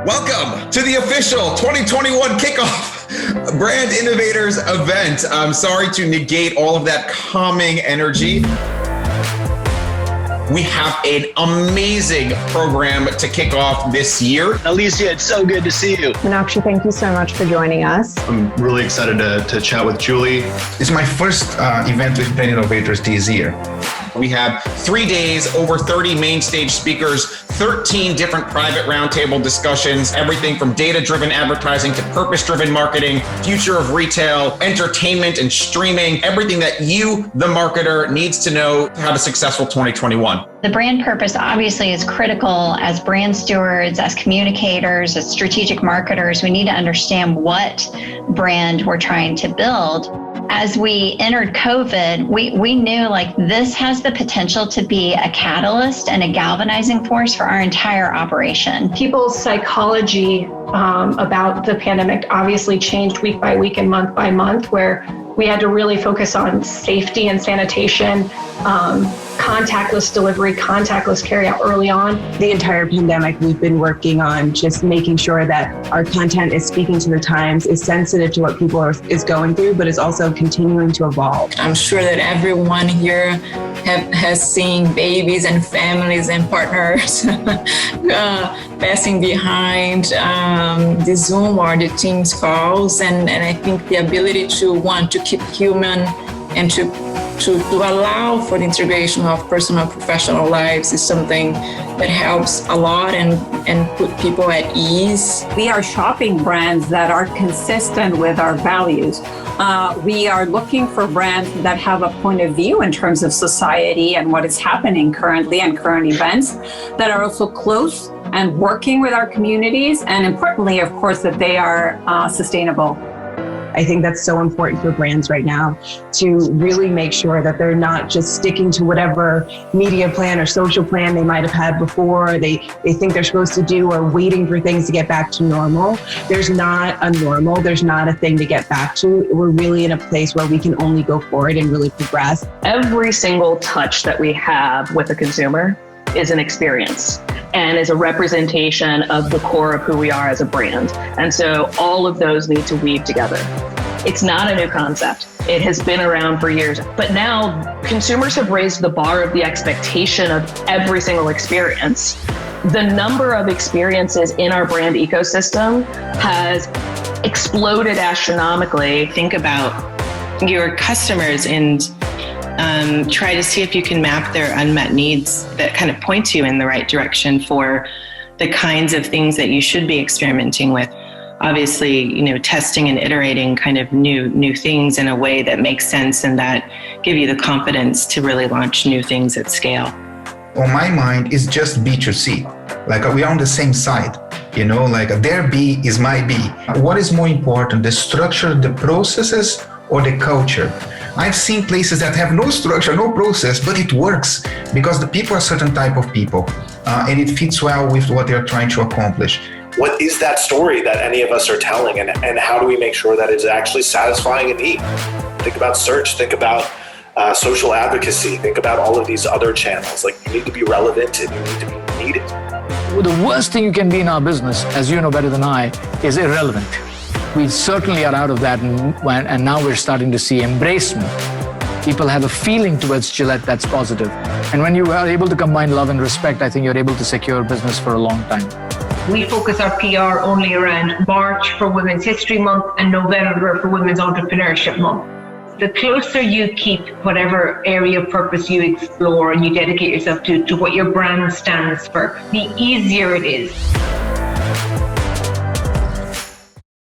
Welcome to the official 2021 Kickoff Brand Innovators event. I'm sorry to negate all of that calming energy. We have an amazing program to kick off this year. Alicia, it's so good to see you. Meenakshi, thank you so much for joining us. I'm really excited to chat with Julie. It's my first event with Brand Innovators this year. We have 3 days, over 30 main stage speakers, 13 different private roundtable discussions, everything from data-driven advertising to purpose-driven marketing, future of retail, entertainment and streaming, everything that you, the marketer, needs to know to have a successful 2021. The brand purpose obviously is critical as brand stewards, as communicators, as strategic marketers. We need to understand what brand we're trying to build. As we entered COVID, we knew like this has the potential to be a catalyst and a galvanizing force for our entire operation. People's psychology about the pandemic obviously changed week by week and month by month, where we had to really focus on safety and sanitation, contactless delivery, contactless carryout early on. The entire pandemic, we've been working on just making sure that our content is speaking to the times, is sensitive to what people is going through, but is also continuing to evolve. I'm sure that everyone here has seen babies and families and partners passing behind the Zoom or the Teams calls, and I think the ability to want to keep human and to allow for the integration of personal and professional lives is something that helps a lot and put people at ease. We are shopping brands that are consistent with our values. We are looking for brands that have a point of view in terms of society and what is happening currently and current events, that are also close and working with our communities, and importantly, of course, that they are sustainable. I think that's so important for brands right now, to really make sure that they're not just sticking to whatever media plan or social plan they might have had before, they think they're supposed to do, or waiting for things to get back to normal. There's not a normal, there's not a thing to get back to. We're really in a place where we can only go forward and really progress. Every single touch that we have with a consumer is an experience and is a representation of the core of who we are as a brand. And so all of those need to weave together. It's not a new concept. It has been around for years, but now consumers have raised the bar of the expectation of every single experience. The number of experiences in our brand ecosystem has exploded astronomically. Think about your customers and try to see if you can map their unmet needs that kind of point you in the right direction for the kinds of things that you should be experimenting with. Obviously, testing and iterating kind of new things in a way that makes sense and that give you the confidence to really launch new things at scale. On my mind, it's just B2C. Like we are on the same side, like their B is my B. What is more important, the structure, the processes, or the culture? I've seen places that have no structure, no process, but it works because the people are a certain type of people and it fits well with what they're trying to accomplish. What is that story that any of us are telling, and how do we make sure that it's actually satisfying a need? Think about search, think about social advocacy, think about all of these other channels. Like, you need to be relevant and you need to be needed. Well, the worst thing you can be in our business, as you know better than I, is irrelevant. We certainly are out of that, and now we're starting to see embracement. People have a feeling towards Gillette that's positive. And when you are able to combine love and respect, I think you're able to secure business for a long time. We focus our PR only around March for Women's History Month and November for Women's Entrepreneurship Month. The closer you keep whatever area of purpose you explore and you dedicate yourself to what your brand stands for, the easier it is.